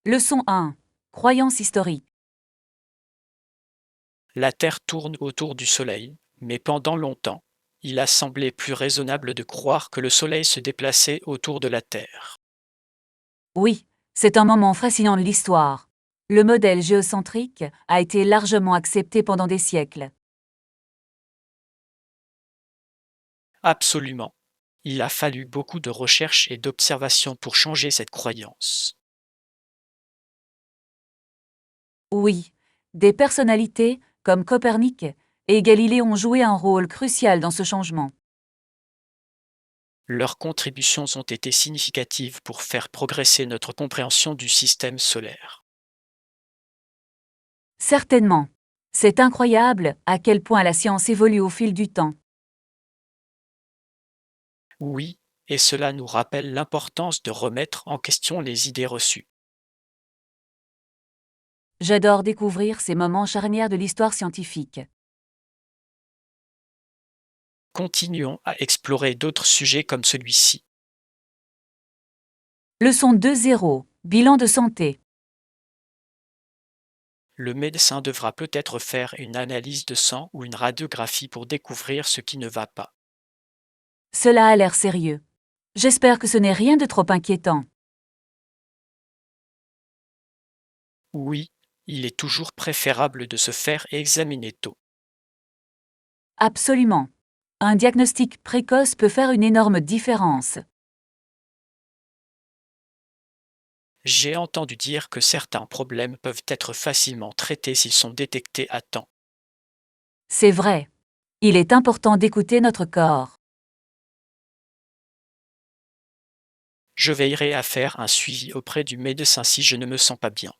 Leçon 1. Croyance historique. La Terre tourne autour du Soleil, mais pendant longtemps, il a semblé plus raisonnable de croire que le Soleil se déplaçait autour de la Terre. Oui, c'est un moment fascinant de l'histoire. Le modèle géocentrique a été largement accepté pendant des siècles. Absolument. Il a fallu beaucoup de recherches et d'observations pour changer cette croyance. Oui, des personnalités comme Copernic et Galilée ont joué un rôle crucial dans ce changement. Leurs contributions ont été significatives pour faire progresser notre compréhension du système solaire. Certainement. C'est incroyable à quel point la science évolue au fil du temps. Oui, et cela nous rappelle l'importance de remettre en question les idées reçues. J'adore découvrir ces moments charnières de l'histoire scientifique. Continuons à explorer d'autres sujets comme celui-ci. Leçon 2.0. Bilan de santé. Le médecin devra peut-être faire une analyse de sang ou une radiographie pour découvrir ce qui ne va pas. Cela a l'air sérieux. J'espère que ce n'est rien de trop inquiétant. Oui, il est toujours préférable de se faire examiner tôt. Absolument. Un diagnostic précoce peut faire une énorme différence. J'ai entendu dire que certains problèmes peuvent être facilement traités s'ils sont détectés à temps. C'est vrai. Il est important d'écouter notre corps. Je veillerai à faire un suivi auprès du médecin si je ne me sens pas bien.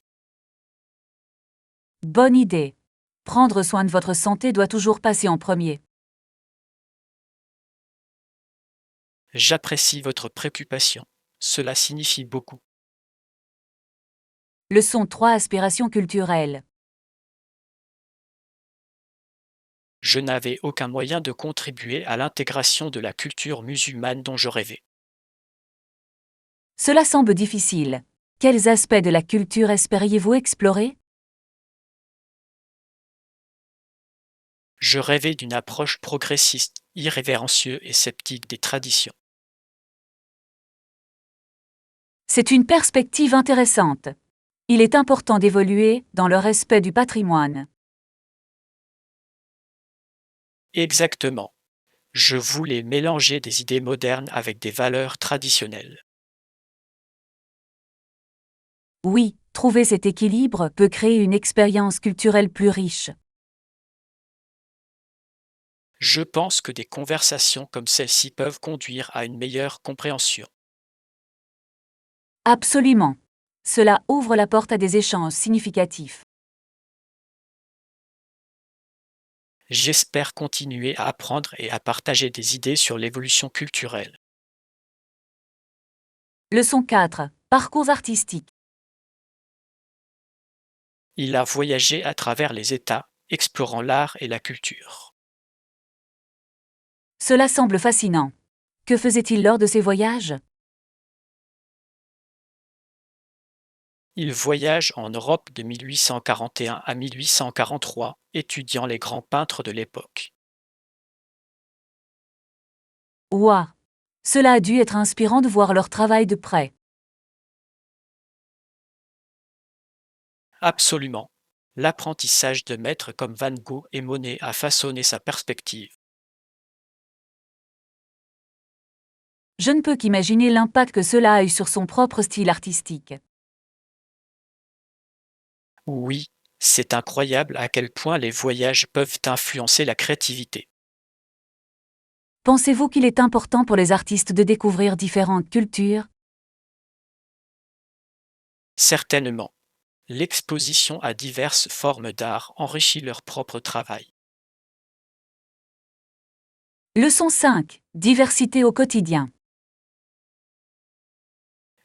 Bonne idée. Prendre soin de votre santé doit toujours passer en premier. J'apprécie votre préoccupation. Cela signifie beaucoup. Leçon 3. Aspiration culturelle. Je n'avais aucun moyen de contribuer à l'intégration de la culture musulmane dont je rêvais. Cela semble difficile. Quels aspects de la culture espériez-vous explorer? Je rêvais d'une approche progressiste, irrévérencieuse et sceptique des traditions. C'est une perspective intéressante. Il est important d'évoluer dans le respect du patrimoine. Exactement. Je voulais mélanger des idées modernes avec des valeurs traditionnelles. Oui, trouver cet équilibre peut créer une expérience culturelle plus riche. Je pense que des conversations comme celle-ci peuvent conduire à une meilleure compréhension. Absolument. Cela ouvre la porte à des échanges significatifs. J'espère continuer à apprendre et à partager des idées sur l'évolution culturelle. Leçon 4. Parcours artistique. Il a voyagé à travers les États, explorant l'art et la culture. Cela semble fascinant. Que faisait-il lors de ses voyages? Il voyage en Europe de 1841 à 1843, étudiant les grands peintres de l'époque. Ouah! Cela a dû être inspirant de voir leur travail de près. Absolument. L'apprentissage de maîtres comme Van Gogh et Monet a façonné sa perspective. Je ne peux qu'imaginer l'impact que cela a eu sur son propre style artistique. Oui, c'est incroyable à quel point les voyages peuvent influencer la créativité. Pensez-vous qu'il est important pour les artistes de découvrir différentes cultures? Certainement, l'exposition à diverses formes d'art enrichit leur propre travail. Leçon 5. Diversité au quotidien.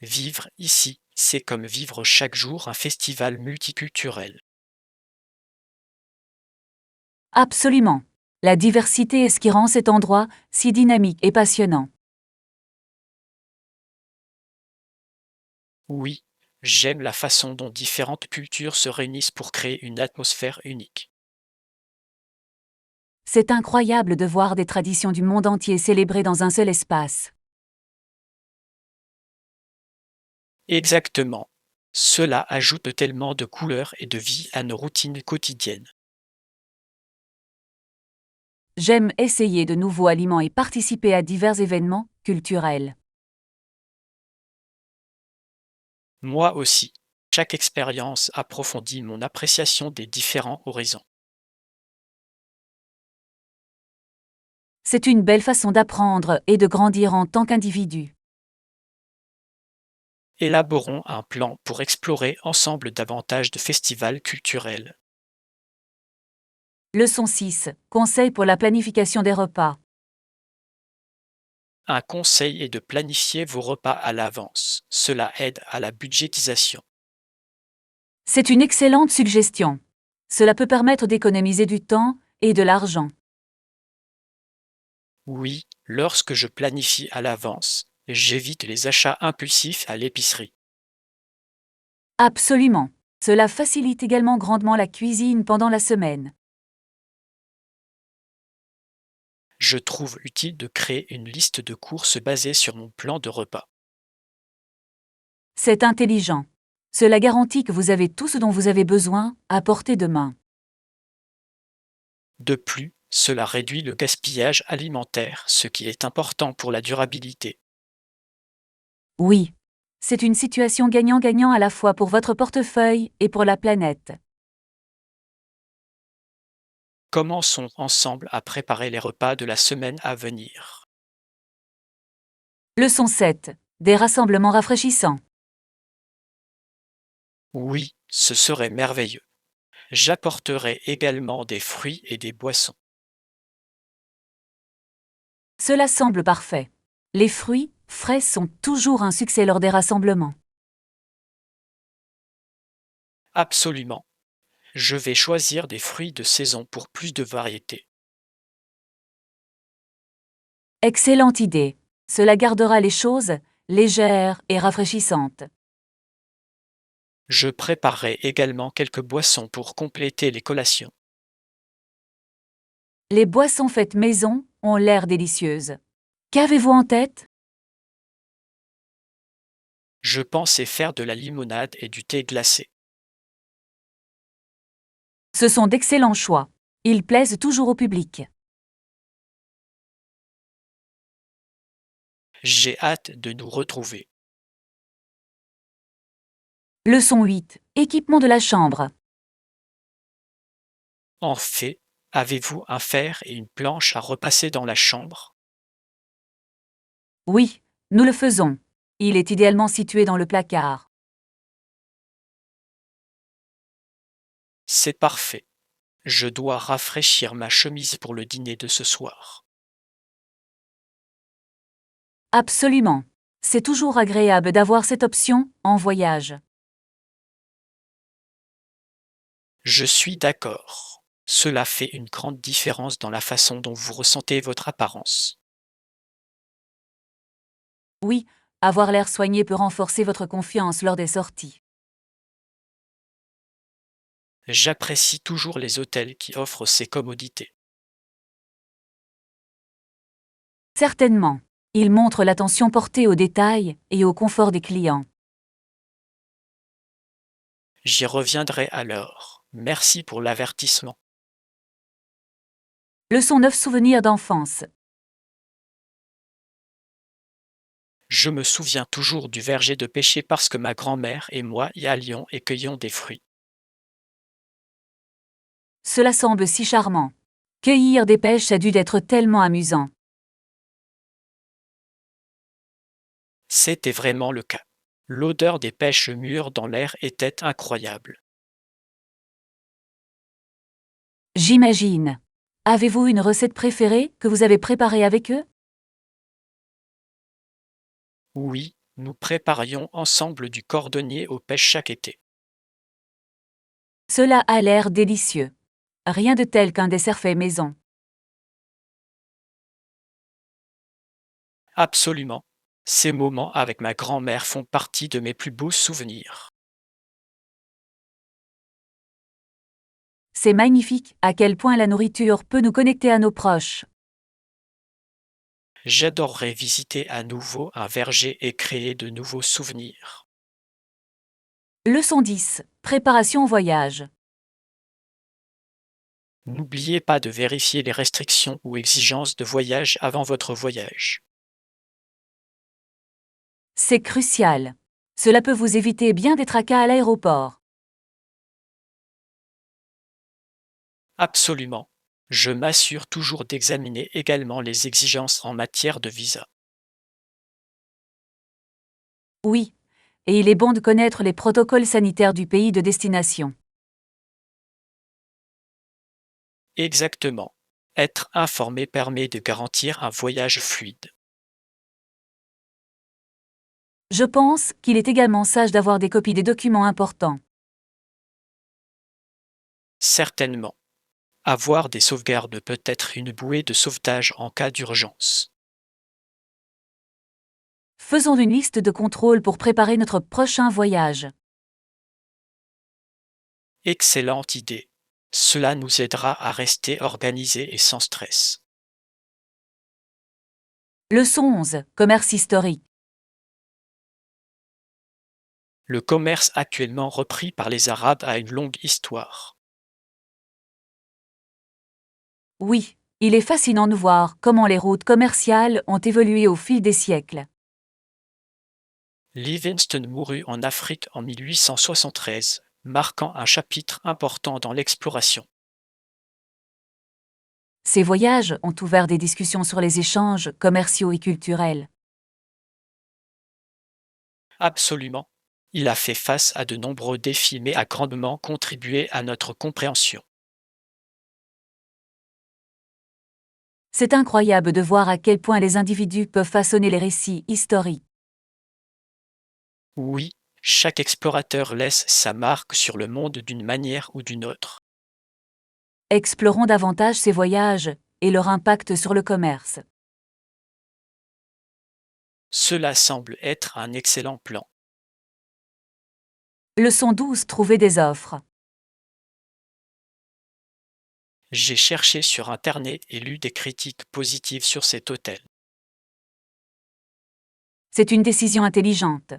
Vivre ici, c'est comme vivre chaque jour un festival multiculturel. Absolument. La diversité est ce qui rend cet endroit si dynamique et passionnant. Oui, J'aime la façon dont différentes cultures se réunissent pour créer une atmosphère unique. C'est incroyable de voir des traditions du monde entier célébrées dans un seul espace. Exactement. Cela ajoute tellement de couleurs et de vie à nos routines quotidiennes. J'aime essayer de nouveaux aliments et participer à divers événements culturels. Moi aussi. Chaque expérience approfondit mon appréciation des différents horizons. C'est une belle façon d'apprendre et de grandir en tant qu'individu. Élaborons un plan pour explorer ensemble davantage de festivals culturels. Leçon 6. Conseil pour la planification des repas. Un conseil est de planifier vos repas à l'avance. Cela aide à la budgétisation. C'est une excellente suggestion. Cela peut permettre d'économiser du temps et de l'argent. Oui, lorsque je planifie à l'avance, j'évite les achats impulsifs à l'épicerie. Absolument. Cela facilite également grandement la cuisine pendant la semaine. Je trouve utile de créer une liste de courses basée sur mon plan de repas. C'est intelligent. Cela garantit que vous avez tout ce dont vous avez besoin à portée de main. De plus, cela réduit le gaspillage alimentaire, ce qui est important pour la durabilité. Oui. C'est une situation gagnant-gagnant à la fois pour votre portefeuille et pour la planète. Commençons ensemble à préparer les repas de la semaine à venir. Leçon 7. Des rassemblements rafraîchissants. Oui, ce serait merveilleux. J'apporterai également des fruits et des boissons. Cela semble parfait. Les fruits frais sont toujours un succès lors des rassemblements. Absolument. Je vais choisir des fruits de saison pour plus de variété. Excellente idée. Cela gardera les choses légères et rafraîchissantes. Je préparerai également quelques boissons pour compléter les collations. Les boissons faites maison ont l'air délicieuses. Qu'avez-vous en tête? Je pensais faire de la limonade et du thé glacé. Ce sont d'excellents choix. Ils plaisent toujours au public. J'ai hâte de nous retrouver. Leçon 8. Équipement de la chambre. En fait, avez-vous un fer et une planche à repasser dans la chambre? Oui, nous le faisons. Il est idéalement situé dans le placard. C'est parfait. Je dois rafraîchir ma chemise pour le dîner de ce soir. Absolument. C'est toujours agréable d'avoir cette option en voyage. Je suis d'accord. Cela fait une grande différence dans la façon dont vous ressentez votre apparence. Oui, avoir l'air soigné peut renforcer votre confiance lors des sorties. J'apprécie toujours les hôtels qui offrent ces commodités. Certainement. Il montre l'attention portée aux détails et au confort des clients. J'y reviendrai alors. Merci pour l'avertissement. Leçon 9. Souvenirs d'enfance. Je me souviens toujours du verger de pêcher parce que ma grand-mère et moi y allions et cueillions des fruits. Cela semble si charmant. Cueillir des pêches a dû être tellement amusant. C'était vraiment le cas. L'odeur des pêches mûres dans l'air était incroyable. J'imagine. Avez-vous une recette préférée que vous avez préparée avec eux? Oui, nous préparions ensemble du cordonnier aux pêches chaque été. Cela a l'air délicieux. Rien de tel qu'un dessert fait maison. Absolument. Ces moments avec ma grand-mère font partie de mes plus beaux souvenirs. C'est magnifique à quel point la nourriture peut nous connecter à nos proches. J'adorerais visiter à nouveau un verger et créer de nouveaux souvenirs. Leçon 10. Préparation au voyage. N'oubliez pas de vérifier les restrictions ou exigences de voyage avant votre voyage. C'est crucial. Cela peut vous éviter bien des tracas à l'aéroport. Absolument. Je m'assure toujours d'examiner également les exigences en matière de visa. Oui, et il est bon de connaître les protocoles sanitaires du pays de destination. Exactement. Être informé permet de garantir un voyage fluide. Je pense qu'il est également sage d'avoir des copies des documents importants. Certainement. Avoir des sauvegardes peut être une bouée de sauvetage en cas d'urgence. Faisons une liste de contrôles pour préparer notre prochain voyage. Excellente idée. Cela nous aidera à rester organisés et sans stress. Leçon 11. Commerce historique. Le commerce actuellement repris par les Arabes a une longue histoire. Oui, il est fascinant de voir comment les routes commerciales ont évolué au fil des siècles. Livingstone mourut en Afrique en 1873, marquant un chapitre important dans l'exploration. Ces voyages ont ouvert des discussions sur les échanges commerciaux et culturels. Absolument. Il a fait face à de nombreux défis mais a grandement contribué à notre compréhension. C'est incroyable de voir à quel point les individus peuvent façonner les récits historiques. Oui, chaque explorateur laisse sa marque sur le monde d'une manière ou d'une autre. Explorons davantage ces voyages et leur impact sur le commerce. Cela semble être un excellent plan. Leçon 12. Trouver des offres. J'ai cherché sur Internet et lu des critiques positives sur cet hôtel. C'est une décision intelligente.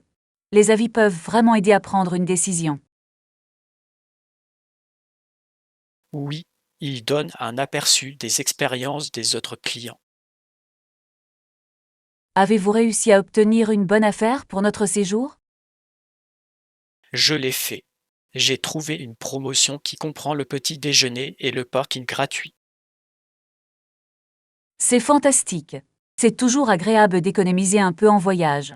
Les avis peuvent vraiment aider à prendre une décision. Oui, il donne un aperçu des expériences des autres clients. Avez-vous réussi à obtenir une bonne affaire pour notre séjour? Je l'ai fait. J'ai trouvé une promotion qui comprend le petit déjeuner et le parking gratuit. C'est fantastique. C'est toujours agréable d'économiser un peu en voyage.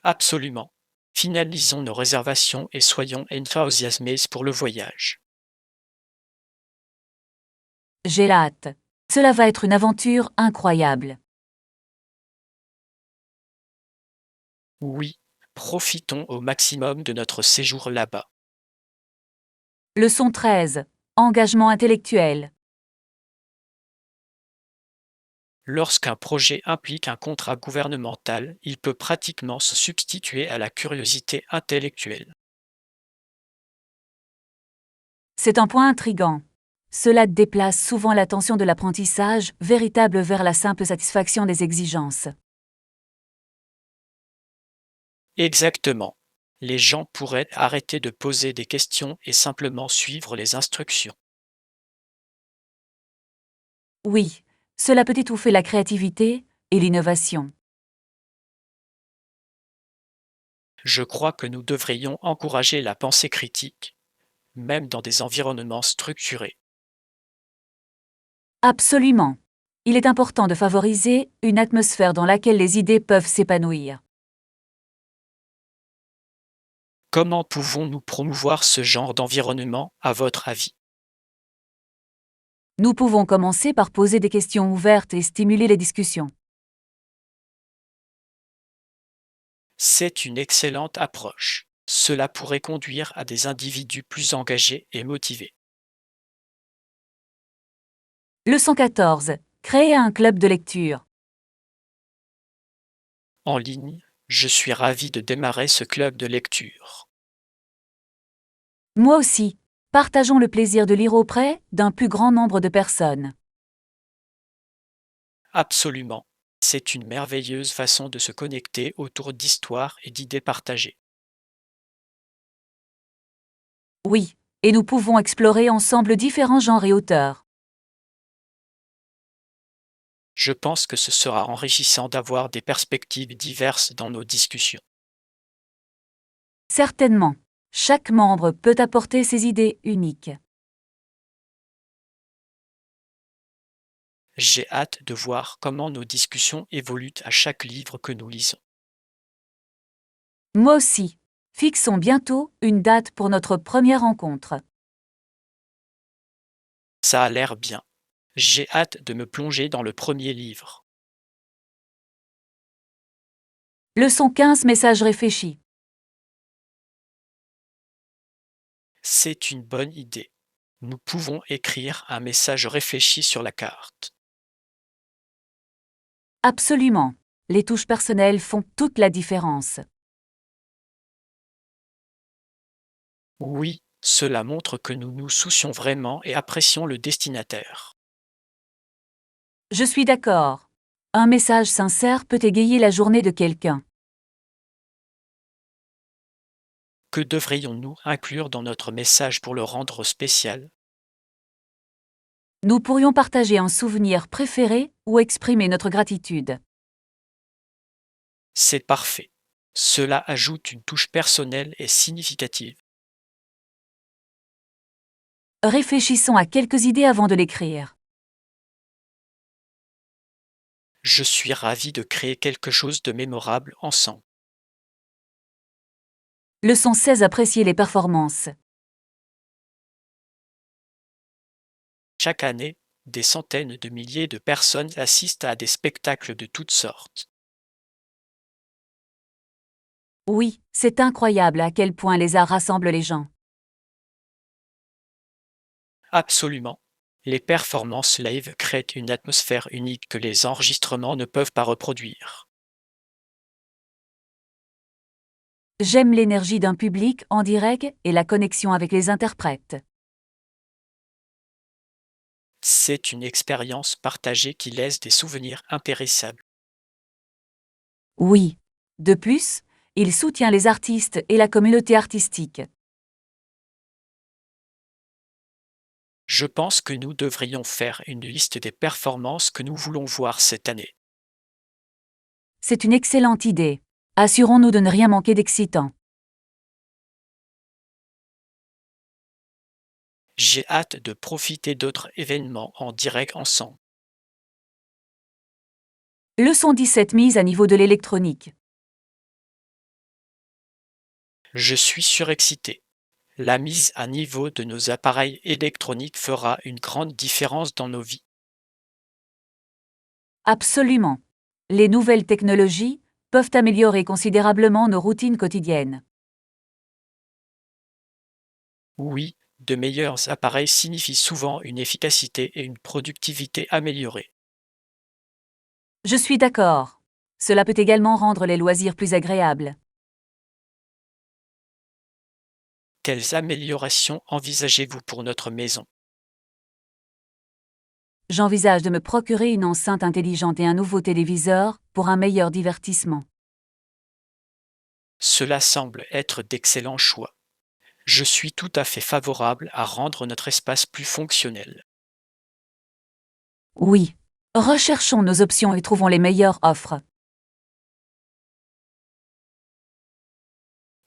Absolument. Finalisons nos réservations et soyons enthousiasmés pour le voyage. J'ai hâte. Cela va être une aventure incroyable. Oui, profitons au maximum de notre séjour là-bas. Leçon 13. Engagement intellectuel. Lorsqu'un projet implique un contrat gouvernemental, il peut pratiquement se substituer à la curiosité intellectuelle. C'est un point intrigant. Cela déplace souvent l'attention de l'apprentissage véritable vers la simple satisfaction des exigences. Exactement. Les gens pourraient arrêter de poser des questions et simplement suivre les instructions. Oui, cela peut étouffer la créativité et l'innovation. Je crois que nous devrions encourager la pensée critique, même dans des environnements structurés. Absolument. Il est important de favoriser une atmosphère dans laquelle les idées peuvent s'épanouir. Comment pouvons-nous promouvoir ce genre d'environnement, à votre avis? Nous pouvons commencer par poser des questions ouvertes et stimuler les discussions. C'est une excellente approche. Cela pourrait conduire à des individus plus engagés et motivés. Leçon 14. Créer un club de lecture. En ligne, je suis ravi de démarrer ce club de lecture. Moi aussi. Partageons le plaisir de lire auprès d'un plus grand nombre de personnes. Absolument. C'est une merveilleuse façon de se connecter autour d'histoires et d'idées partagées. Oui, et nous pouvons explorer ensemble différents genres et auteurs. Je pense que ce sera enrichissant d'avoir des perspectives diverses dans nos discussions. Certainement. Chaque membre peut apporter ses idées uniques. J'ai hâte de voir comment nos discussions évoluent à chaque livre que nous lisons. Moi aussi. Fixons bientôt une date pour notre première rencontre. Ça a l'air bien. J'ai hâte de me plonger dans le premier livre. Leçon 15. Message réfléchi. C'est une bonne idée. Nous pouvons écrire un message réfléchi sur la carte. Absolument. Les touches personnelles font toute la différence. Oui, cela montre que nous nous soucions vraiment et apprécions le destinataire. Je suis d'accord. Un message sincère peut égayer la journée de quelqu'un. Que devrions-nous inclure dans notre message pour le rendre spécial? Nous pourrions partager un souvenir préféré ou exprimer notre gratitude. C'est parfait. Cela ajoute une touche personnelle et significative. Réfléchissons à quelques idées avant de l'écrire. Je suis ravi de créer quelque chose de mémorable ensemble. Leçon 16. Apprécier les performances. Chaque année, des centaines de milliers de personnes assistent à des spectacles de toutes sortes. Oui, c'est incroyable à quel point les arts rassemblent les gens. Absolument. Les performances live créent une atmosphère unique que les enregistrements ne peuvent pas reproduire. J'aime l'énergie d'un public en direct et la connexion avec les interprètes. C'est une expérience partagée qui laisse des souvenirs impérissables. Oui. De plus, il soutient les artistes et la communauté artistique. Je pense que nous devrions faire une liste des performances que nous voulons voir cette année. C'est une excellente idée. Assurons-nous de ne rien manquer d'excitant. J'ai hâte de profiter d'autres événements en direct ensemble. Leçon 17. Mise à niveau de l'électronique. Je suis surexcité. La mise à niveau de nos appareils électroniques fera une grande différence dans nos vies. Absolument. Les nouvelles technologies peuvent améliorer considérablement nos routines quotidiennes. Oui, de meilleurs appareils signifient souvent une efficacité et une productivité améliorées. Je suis d'accord. Cela peut également rendre les loisirs plus agréables. Quelles améliorations envisagez-vous pour notre maison? J'envisage de me procurer une enceinte intelligente et un nouveau téléviseur pour un meilleur divertissement. Cela semble être d'excellents choix. Je suis tout à fait favorable à rendre notre espace plus fonctionnel. Oui. Recherchons nos options et trouvons les meilleures offres.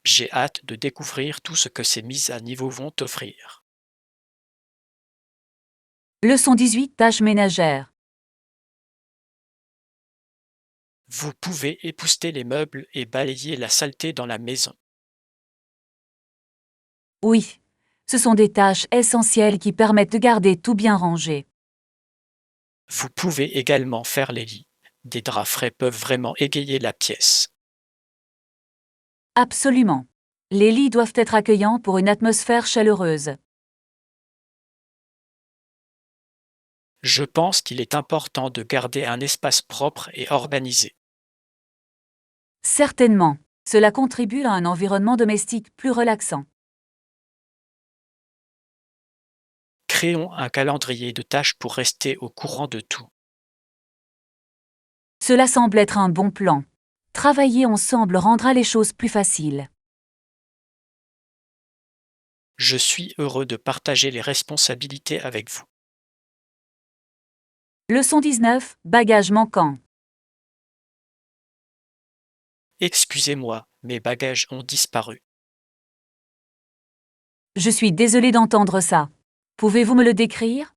J'ai hâte de découvrir tout ce que ces mises à niveau vont offrir. Leçon 18. Tâches ménagères. Vous pouvez épousseter les meubles et balayer la saleté dans la maison. Oui. Ce sont des tâches essentielles qui permettent de garder tout bien rangé. Vous pouvez également faire les lits. Des draps frais peuvent vraiment égayer la pièce. Absolument. Les lits doivent être accueillants pour une atmosphère chaleureuse. Je pense qu'il est important de garder un espace propre et organisé. Certainement. Cela contribue à un environnement domestique plus relaxant. Créons un calendrier de tâches pour rester au courant de tout. Cela semble être un bon plan. Travailler ensemble rendra les choses plus faciles. Je suis heureux de partager les responsabilités avec vous. Leçon 19. Bagages manquants. Excusez-moi, mes bagages ont disparu. Je suis désolée d'entendre ça. Pouvez-vous me le décrire?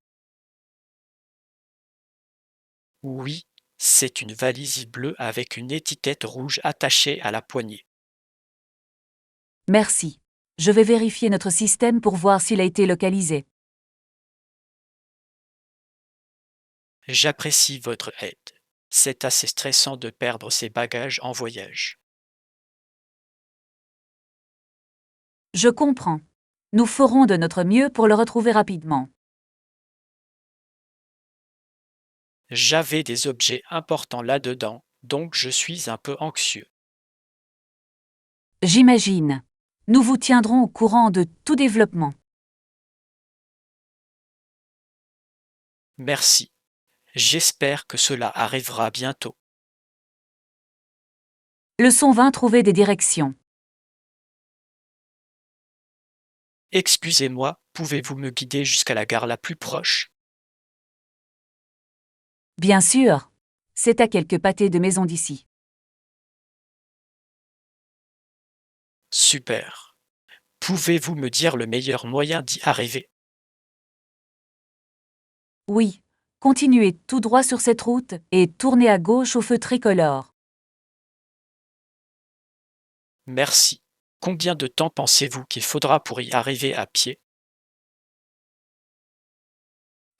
Oui, c'est une valise bleue avec une étiquette rouge attachée à la poignée. Merci. Je vais vérifier notre système pour voir s'il a été localisé. J'apprécie votre aide. C'est assez stressant de perdre ses bagages en voyage. Je comprends. Nous ferons de notre mieux pour le retrouver rapidement. J'avais des objets importants là-dedans, donc je suis un peu anxieux. J'imagine. Nous vous tiendrons au courant de tout développement. Merci. J'espère que cela arrivera bientôt. Leçon 20. Trouver des directions. Excusez-moi, pouvez-vous me guider jusqu'à la gare la plus proche? Bien sûr. C'est à quelques pâtés de maison d'ici. Super. Pouvez-vous me dire le meilleur moyen d'y arriver? Oui. Continuez tout droit sur cette route et tournez à gauche au feu tricolore. Merci. Combien de temps pensez-vous qu'il faudra pour y arriver à pied?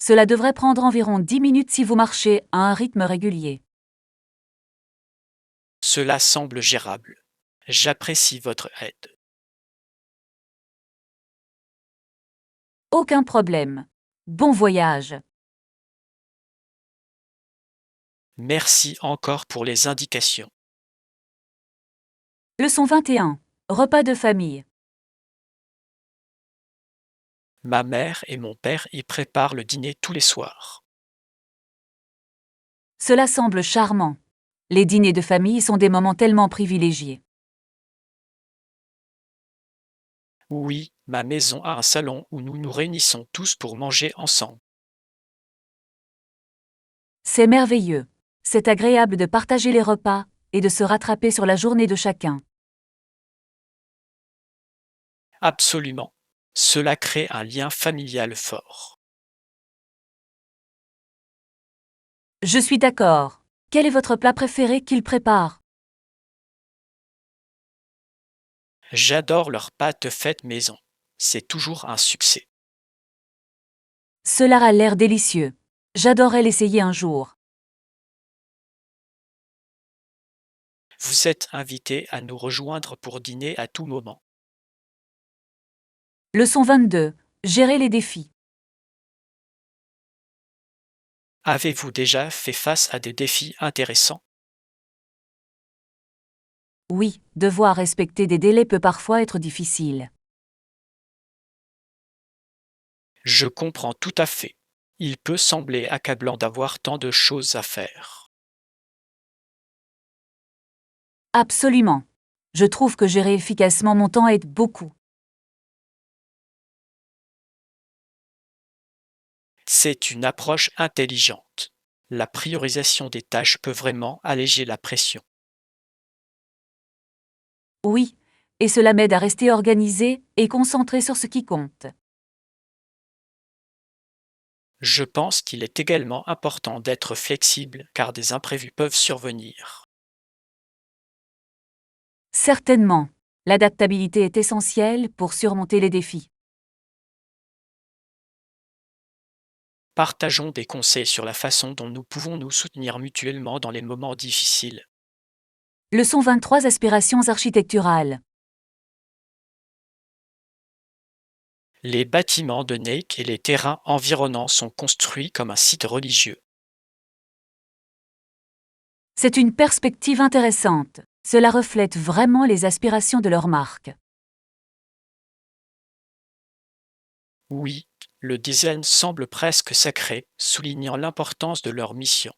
Cela devrait prendre environ 10 minutes si vous marchez à un rythme régulier. Cela semble gérable. J'apprécie votre aide. Aucun problème. Bon voyage. Merci encore pour les indications. Leçon 21. Repas de famille. Ma mère et mon père y préparent le dîner tous les soirs. Cela semble charmant. Les dîners de famille sont des moments tellement privilégiés. Oui, ma maison a un salon où nous nous réunissons tous pour manger ensemble. C'est merveilleux. C'est agréable de partager les repas et de se rattraper sur la journée de chacun. Absolument. Cela crée un lien familial fort. Je suis d'accord. Quel est votre plat préféré qu'ils préparent? J'adore leurs pâtes faites maison. C'est toujours un succès. Cela a l'air délicieux. J'adorerais l'essayer un jour. Vous êtes invité à nous rejoindre pour dîner à tout moment. Leçon 22. Gérer les défis. Avez-vous déjà fait face à des défis intéressants? Oui, devoir respecter des délais peut parfois être difficile. Je comprends tout à fait. Il peut sembler accablant d'avoir tant de choses à faire. Absolument. Je trouve que gérer efficacement mon temps aide beaucoup. C'est une approche intelligente. La priorisation des tâches peut vraiment alléger la pression. Oui, et cela m'aide à rester organisé et concentré sur ce qui compte. Je pense qu'il est également important d'être flexible car des imprévus peuvent survenir. Certainement. L'adaptabilité est essentielle pour surmonter les défis. Partageons des conseils sur la façon dont nous pouvons nous soutenir mutuellement dans les moments difficiles. Leçon 23. Aspirations architecturales. Les bâtiments de Nake et les terrains environnants sont construits comme un site religieux. C'est une perspective intéressante. Cela reflète vraiment les aspirations de leur marque. Oui, Le design semble presque sacré, soulignant l'importance de leur mission.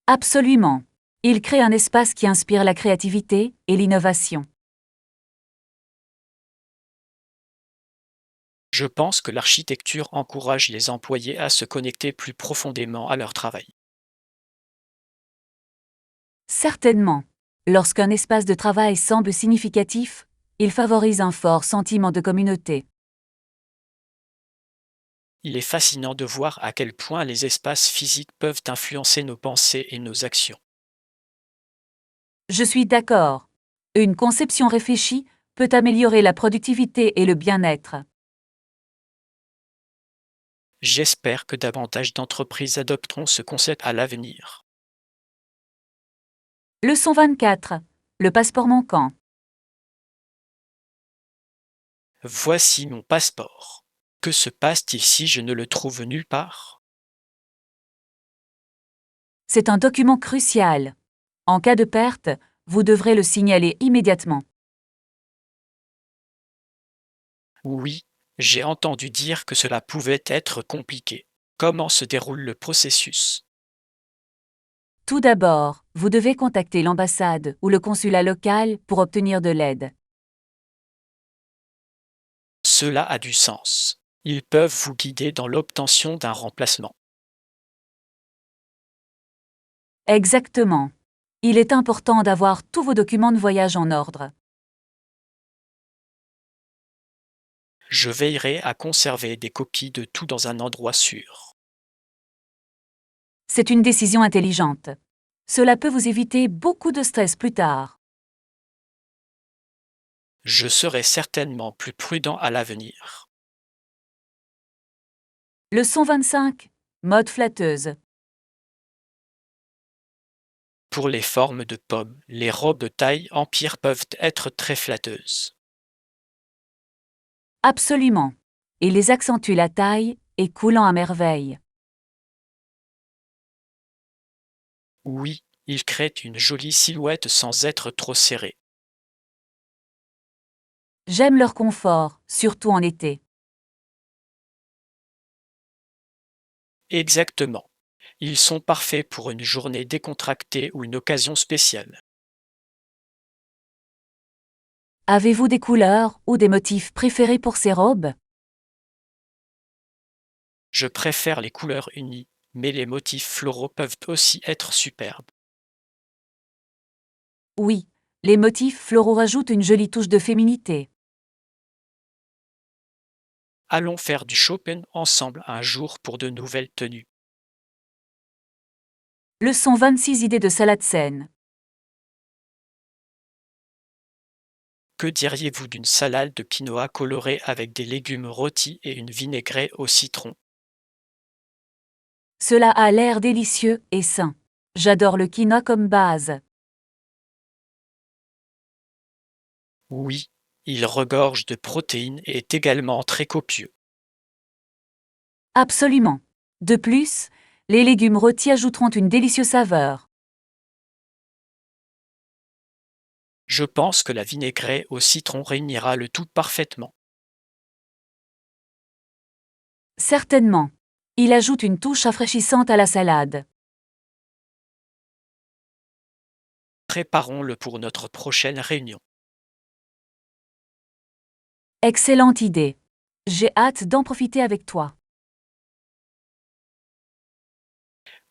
Absolument. Il crée un espace qui inspire la créativité et l'innovation. Je pense que l'architecture encourage les employés à se connecter plus profondément à leur travail. Certainement. Lorsqu'un espace de travail semble significatif, il favorise un fort sentiment de communauté. Il est fascinant de voir à quel point les espaces physiques peuvent influencer nos pensées et nos actions. Je suis d'accord. Une conception réfléchie peut améliorer la productivité et le bien-être. J'espère que davantage d'entreprises adopteront ce concept à l'avenir. Leçon 24. Le passeport manquant. Voici mon passeport. Que se passe-t-il si je ne le trouve nulle part? C'est un document crucial. En cas de perte, vous devrez le signaler immédiatement. Oui, j'ai entendu dire que cela pouvait être compliqué. Comment se déroule le processus? Tout d'abord, vous devez contacter l'ambassade ou le consulat local pour obtenir de l'aide. Cela a du sens. Ils peuvent vous guider dans l'obtention d'un remplacement. Exactement. Il est important d'avoir tous vos documents de voyage en ordre. Je veillerai à conserver des copies de tout dans un endroit sûr. C'est une décision intelligente. Cela peut vous éviter beaucoup de stress plus tard. Je serai certainement plus prudent à l'avenir. Leçon 25. Mode flatteuse. Pour les formes de pommes, les robes de taille empire peuvent être très flatteuses. Absolument. Et les accentue la taille et coulant à merveille. Oui, ils créent une jolie silhouette sans être trop serrés. J'aime leur confort, surtout en été. Exactement. Ils sont parfaits pour une journée décontractée ou une occasion spéciale. Avez-vous des couleurs ou des motifs préférés pour ces robes? Je préfère les couleurs unies, mais les motifs floraux peuvent aussi être superbes. Oui, les motifs floraux rajoutent une jolie touche de féminité. Allons faire du shopping ensemble un jour pour de nouvelles tenues. Leçon 26. Idées de salade saine. Que diriez-vous d'une salade de quinoa colorée avec des légumes rôtis et une vinaigrette au citron? Cela a l'air délicieux et sain. J'adore le quinoa comme base. Oui, il regorge de protéines et est également très copieux. Absolument. De plus, les légumes rôtis ajouteront une délicieuse saveur. Je pense que la vinaigrette au citron réunira le tout parfaitement. Certainement. Il ajoute une touche rafraîchissante à la salade. Préparons-le pour notre prochaine réunion. Excellente idée. J'ai hâte d'en profiter avec toi.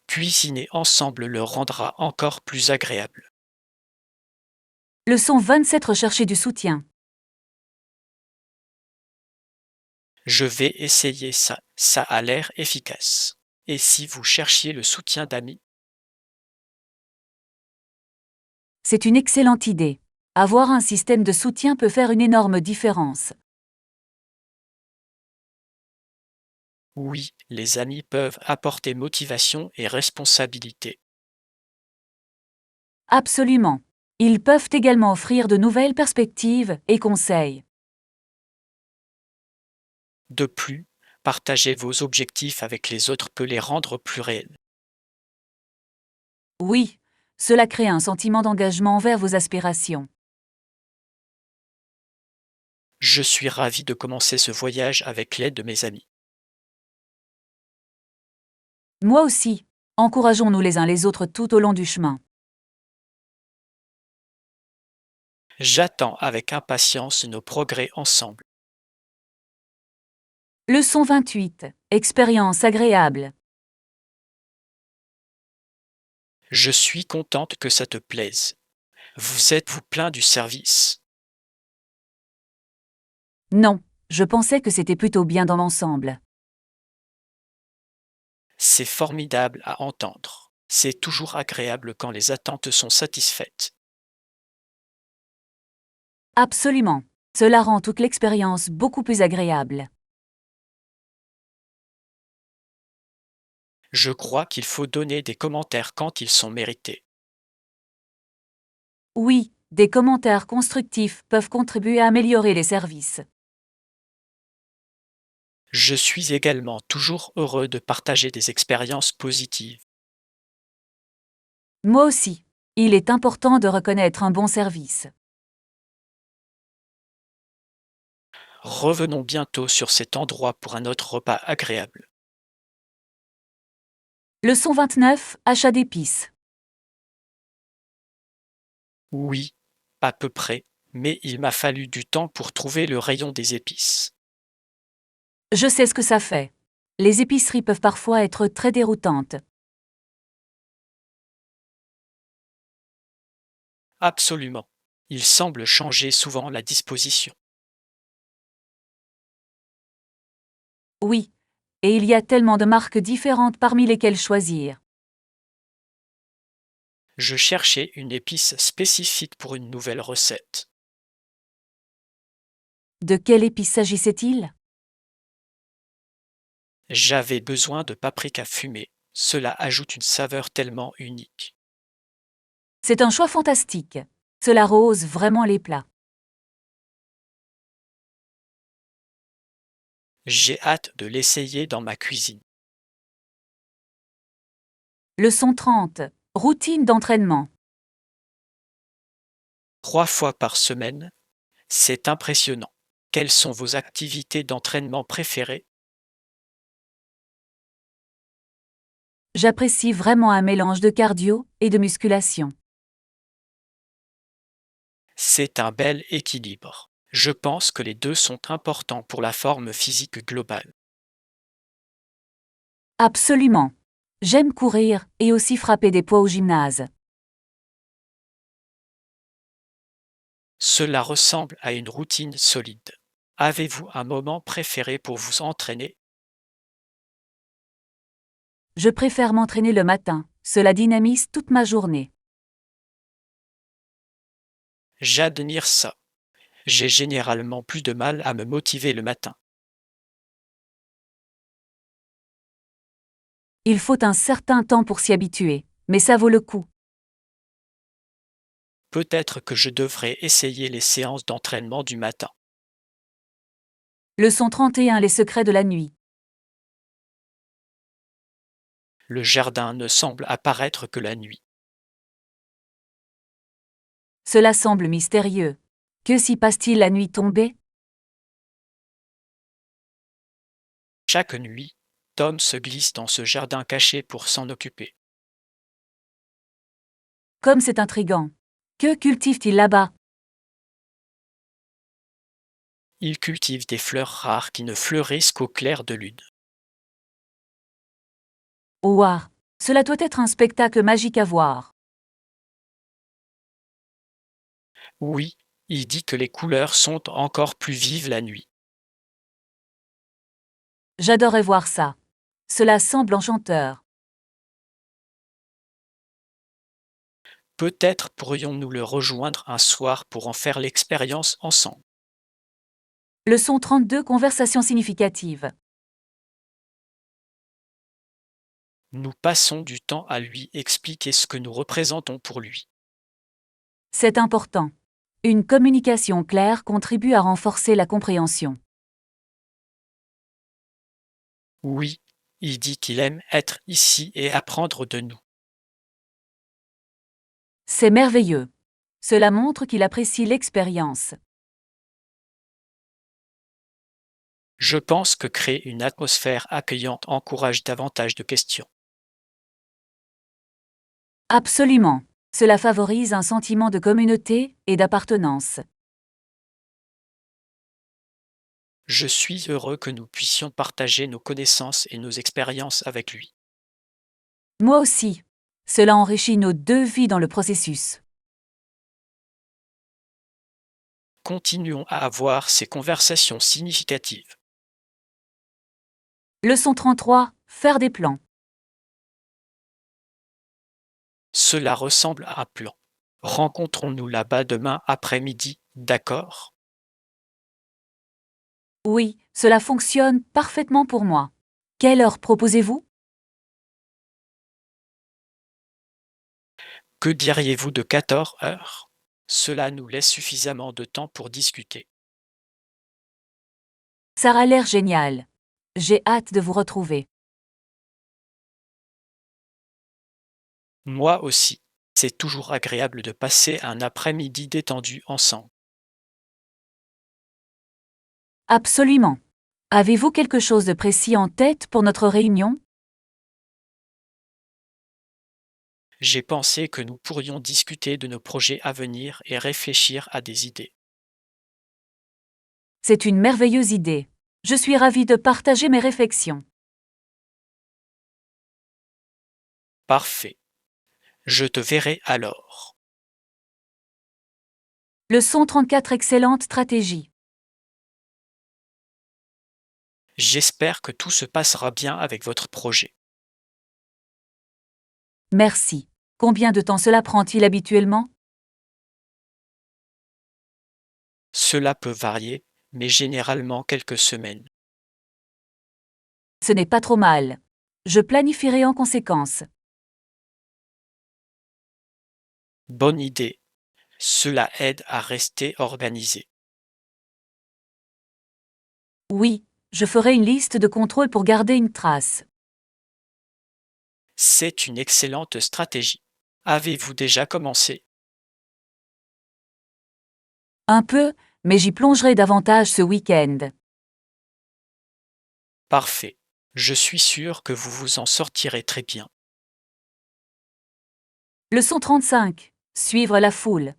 Cuisiner ensemble le rendra encore plus agréable. Leçon 27. Rechercher du soutien. Je vais essayer ça, ça a l'air efficace. Et si vous cherchiez le soutien d'amis? C'est une excellente idée. Avoir un système de soutien peut faire une énorme différence. Oui, les amis peuvent apporter motivation et responsabilité. Absolument. Ils peuvent également offrir de nouvelles perspectives et conseils. De plus, partager vos objectifs avec les autres peut les rendre plus réels. Oui, cela crée un sentiment d'engagement envers vos aspirations. Je suis ravi de commencer ce voyage avec l'aide de mes amis. Moi aussi. Encourageons-nous les uns les autres tout au long du chemin. J'attends avec impatience nos progrès ensemble. Leçon 28. Expérience agréable. Je suis contente que ça te plaise. Vous êtes-vous plaint du service? Non, je pensais que c'était plutôt bien dans l'ensemble. C'est formidable à entendre. C'est toujours agréable quand les attentes sont satisfaites. Absolument. Cela rend toute l'expérience beaucoup plus agréable. Je crois qu'il faut donner des commentaires quand ils sont mérités. Oui, des commentaires constructifs peuvent contribuer à améliorer les services. Je suis également toujours heureux de partager des expériences positives. Moi aussi. Il est important de reconnaître un bon service. Revenons bientôt sur cet endroit pour un autre repas agréable. Leçon 29. Achat d'épices. Oui, à peu près, mais il m'a fallu du temps pour trouver le rayon des épices. Je sais ce que ça fait. Les épiceries peuvent parfois être très déroutantes. Absolument. Il semble changer souvent la disposition. Oui. Et il y a tellement de marques différentes parmi lesquelles choisir. Je cherchais une épice spécifique pour une nouvelle recette. De quelle épice s'agissait-il? J'avais besoin de paprika fumé. Cela ajoute une saveur tellement unique. C'est un choix fantastique. Cela rehausse vraiment les plats. J'ai hâte de l'essayer dans ma cuisine. Leçon 30. Routine d'entraînement. 3 fois par semaine, c'est impressionnant. Quelles sont vos activités d'entraînement préférées? J'apprécie vraiment un mélange de cardio et de musculation. C'est un bel équilibre. Je pense que les deux sont importants pour la forme physique globale. Absolument. J'aime courir et aussi frapper des poids au gymnase. Cela ressemble à une routine solide. Avez-vous un moment préféré pour vous entraîner? Je préfère m'entraîner le matin. Cela dynamise toute ma journée. J'admire ça. J'ai généralement plus de mal à me motiver le matin. Il faut un certain temps pour s'y habituer, mais ça vaut le coup. Peut-être que je devrais essayer les séances d'entraînement du matin. Leçon 31. Les secrets de la nuit. Le jardin ne semble apparaître que la nuit. Cela semble mystérieux. Que s'y passe-t-il la nuit tombée? Chaque nuit, Tom se glisse dans ce jardin caché pour s'en occuper. Comme c'est intriguant. Que cultive-t-il là-bas? Il cultive des fleurs rares qui ne fleurissent qu'au clair de lune. Ouah! Cela doit être un spectacle magique à voir. Oui, il dit que les couleurs sont encore plus vives la nuit. J'adorerais voir ça. Cela semble enchanteur. Peut-être pourrions-nous le rejoindre un soir pour en faire l'expérience ensemble. Leçon 32. Conversation significative. Nous passons du temps à lui expliquer ce que nous représentons pour lui. C'est important. Une communication claire contribue à renforcer la compréhension. Oui, il dit qu'il aime être ici et apprendre de nous. C'est merveilleux. Cela montre qu'il apprécie l'expérience. Je pense que créer une atmosphère accueillante encourage davantage de questions. Absolument. Cela favorise un sentiment de communauté et d'appartenance. Je suis heureux que nous puissions partager nos connaissances et nos expériences avec lui. Moi aussi. Cela enrichit nos deux vies dans le processus. Continuons à avoir ces conversations significatives. Leçon 33. Faire des plans. Cela ressemble à un plan. Rencontrons-nous là-bas demain après-midi, d'accord? Oui, cela fonctionne parfaitement pour moi. Quelle heure proposez-vous? Que diriez-vous de 14 heures? Cela nous laisse suffisamment de temps pour discuter. Ça a l'air génial. J'ai hâte de vous retrouver. Moi aussi. C'est toujours agréable de passer un après-midi détendu ensemble. Absolument. Avez-vous quelque chose de précis en tête pour notre réunion? J'ai pensé que nous pourrions discuter de nos projets à venir et réfléchir à des idées. C'est une merveilleuse idée. Je suis ravie de partager mes réflexions. Parfait. Je te verrai alors. Leçon 34. Excellente stratégie. J'espère que tout se passera bien avec votre projet. Merci. Combien de temps cela prend-il habituellement? Cela peut varier, mais généralement quelques semaines. Ce n'est pas trop mal. Je planifierai en conséquence. Bonne idée. Cela aide à rester organisé. Oui, je ferai une liste de contrôle pour garder une trace. C'est une excellente stratégie. Avez-vous déjà commencé? Un peu, mais j'y plongerai davantage ce week-end. Parfait. Je suis sûr que vous vous en sortirez très bien. Leçon 35. Suivre la foule.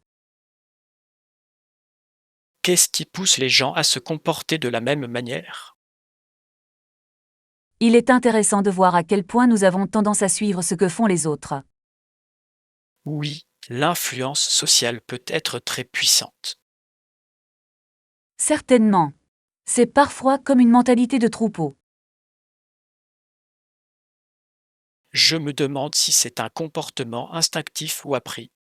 Qu'est-ce qui pousse les gens à se comporter de la même manière? Il est intéressant de voir à quel point nous avons tendance à suivre ce que font les autres. Oui, l'influence sociale peut être très puissante. Certainement. C'est parfois comme une mentalité de troupeau. Je me demande si c'est un comportement instinctif ou appris.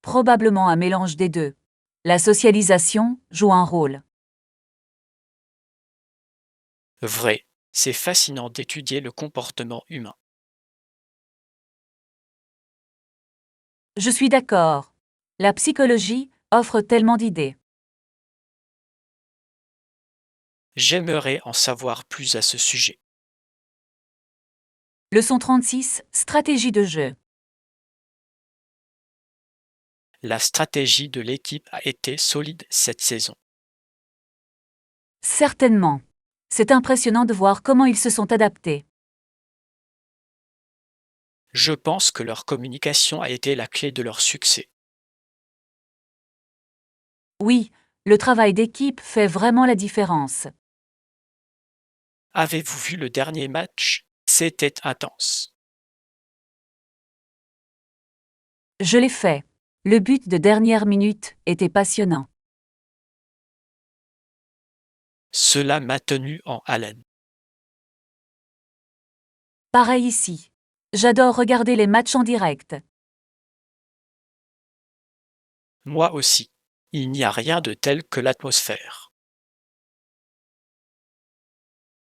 Probablement un mélange des deux. La socialisation joue un rôle. Vrai, c'est fascinant d'étudier le comportement humain. Je suis d'accord. La psychologie offre tellement d'idées. J'aimerais en savoir plus à ce sujet. Leçon 36. Stratégie de jeu. La stratégie de l'équipe a été solide cette saison. Certainement. C'est impressionnant de voir comment ils se sont adaptés. Je pense que leur communication a été la clé de leur succès. Oui, le travail d'équipe fait vraiment la différence. Avez-vous vu le dernier match? C'était intense. Je l'ai fait. Le but de dernière minute était passionnant. Cela m'a tenu en haleine. Pareil ici. J'adore regarder les matchs en direct. Moi aussi. Il n'y a rien de tel que l'atmosphère.